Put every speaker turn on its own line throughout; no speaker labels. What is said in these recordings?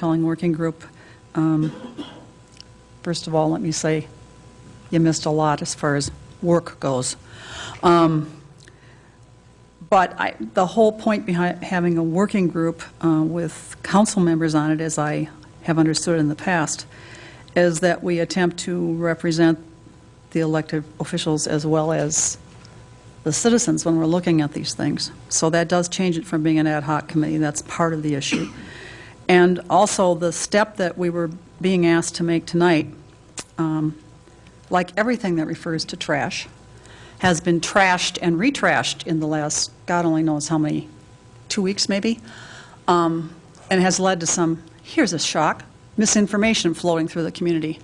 hauling working group. First of all, let me say you missed a lot as far as work goes. But the whole point behind having a working group with council members on it, as I have understood in the past, is that we attempt to represent the elected officials as well as the citizens when we're looking at these things. So that does change it from being an ad hoc committee. That's part of the issue. And also the step that we were being asked to make tonight, like everything that refers to trash, has been trashed and retrashed in the last, God only knows how many, 2 weeks maybe, and has led to some, here's a shock, misinformation floating through the community.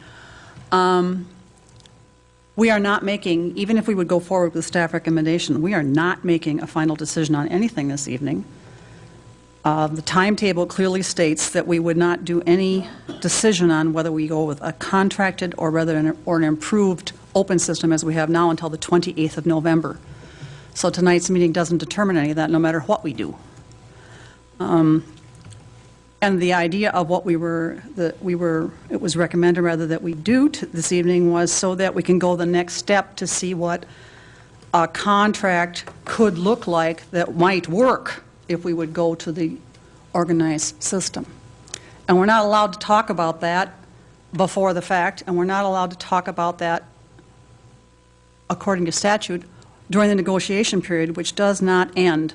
We are not making, even if we would go forward with staff recommendation, we are not making a final decision on anything this evening. The timetable clearly states that we would not do any decision on whether we go with a contracted or an improved open system as we have now until the 28th of November. So tonight's meeting doesn't determine any of that, no matter what we do. And the idea of what it was recommended rather that we do this evening was so that we can go the next step to see what a contract could look like that might work if we would go to the organized system. And we're not allowed to talk about that before the fact, and we're not allowed to talk about that, according to statute, during the negotiation period, which does not end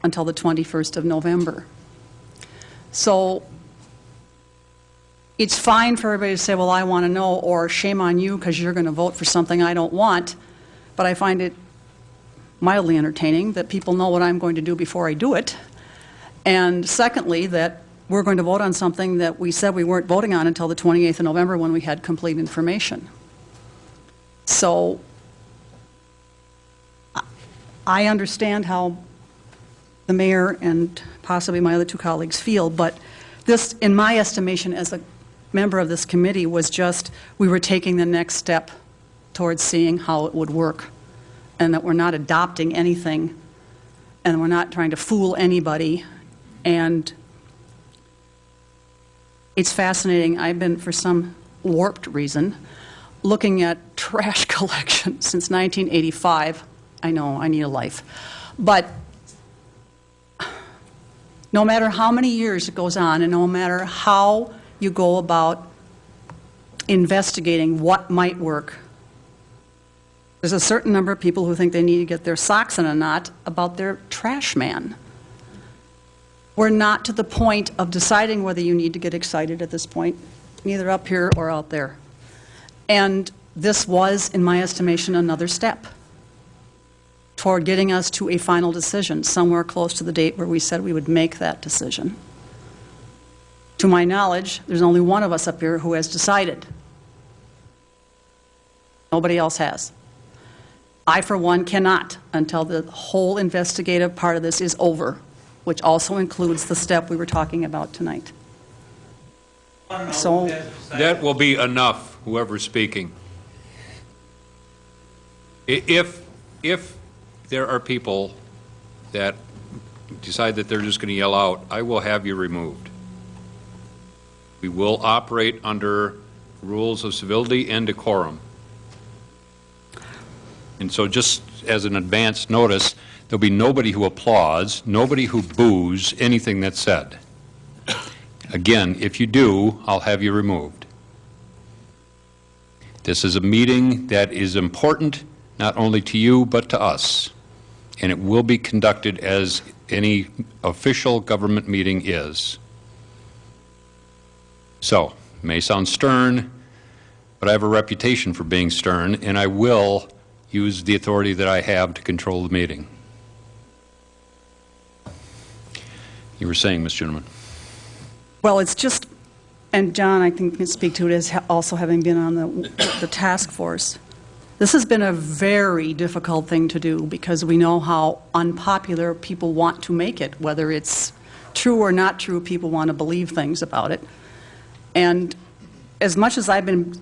until the 21st of November. So it's fine for everybody to say, well, I want to know, or shame on you because you're going to vote for something I don't want, but I find it mildly entertaining that people know what I'm going to do before I do it. And secondly, that we're going to vote on something that we said we weren't voting on until the 28th of November when we had complete information. So I understand how the mayor and possibly my other two colleagues feel, but this, in my estimation as a member of this committee, was just we were taking the next step towards seeing how it would work, and that we're not adopting anything, and we're not trying to fool anybody. And it's fascinating. I've been, for some warped reason, looking at trash collection since 1985. I know, I need a life. But no matter how many years it goes on, and no matter how you go about investigating what might work, there's a certain number of people who think they need to get their socks in a knot about their trash man. We're not to the point of deciding whether you need to get excited at this point, neither up here or out there. And this was, in my estimation, another step toward getting us to a final decision, somewhere close to the date where we said we would make that decision. To my knowledge, there's only one of us up here who has decided. Nobody else has. I, for one, cannot until the whole investigative part of this is over, which also includes the step we were talking about tonight. So
that will be enough, whoever's speaking. If there are people that decide that they're just going to yell out, I will have you removed. We will operate under rules of civility and decorum. And so just as an advance notice, there'll be nobody who applauds, nobody who boos anything that's said. Again, if you do, I'll have you removed. This is a meeting that is important not only to you but to us, and it will be conducted as any official government meeting is. So, it may sound stern, but I have a reputation for being stern, and I will use the authority that I have to control the meeting. You were saying, Ms. Juenemann.
well, it's just, and John, I think, can speak to it as also having been on the task force. This has been a very difficult thing to do because we know how unpopular people want to make it. Whether it's true or not true, people want to believe things about it. And as much as I've been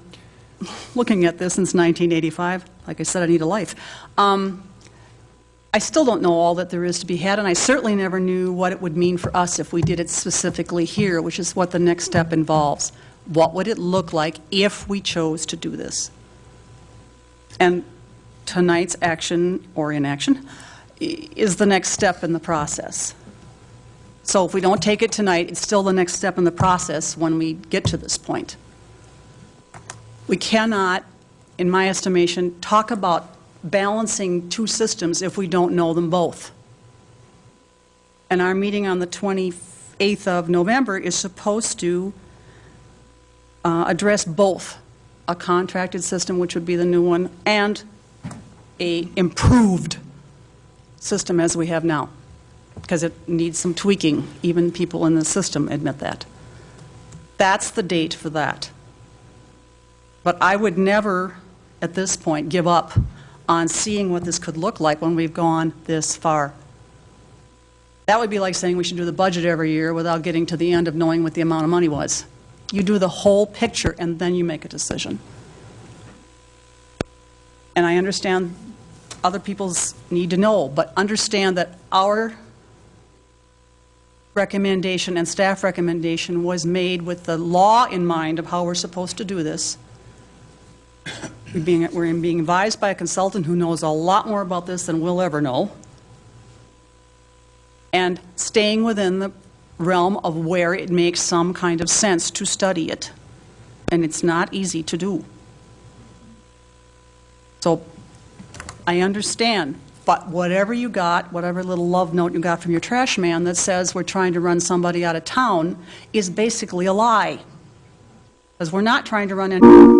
looking at this since 1985, like I said, I need a life. I still don't know all that there is to be had, and I certainly never knew what it would mean for us if we did it specifically here, which is what the next step involves. What would it look like if we chose to do this? And tonight's action, or inaction, is the next step in the process. So if we don't take it tonight, it's still the next step in the process when we get to this point. We cannot, in my estimation, talk about balancing two systems if we don't know them both. And our meeting on the 28th of November is supposed to address both a contracted system, which would be the new one, and a improved system as we have now, because it needs some tweaking. Even people in the system admit that. That's the date for that. But I would never, at this point, give up on seeing what this could look like when we've gone this far. That would be like saying we should do the budget every year without getting to the end of knowing what the amount of money was. You do the whole picture and then you make a decision. And I understand other people's need to know, but understand that our recommendation and staff recommendation was made with the law in mind of how we're supposed to do this. We're being advised by a consultant who knows a lot more about this than we'll ever know, and staying within the realm of where it makes some kind of sense to study it. And it's not easy to do. So I understand, but whatever you got, whatever little love note you got from your trash man that says we're trying to run somebody out of town is basically a lie. Because we're not trying to run any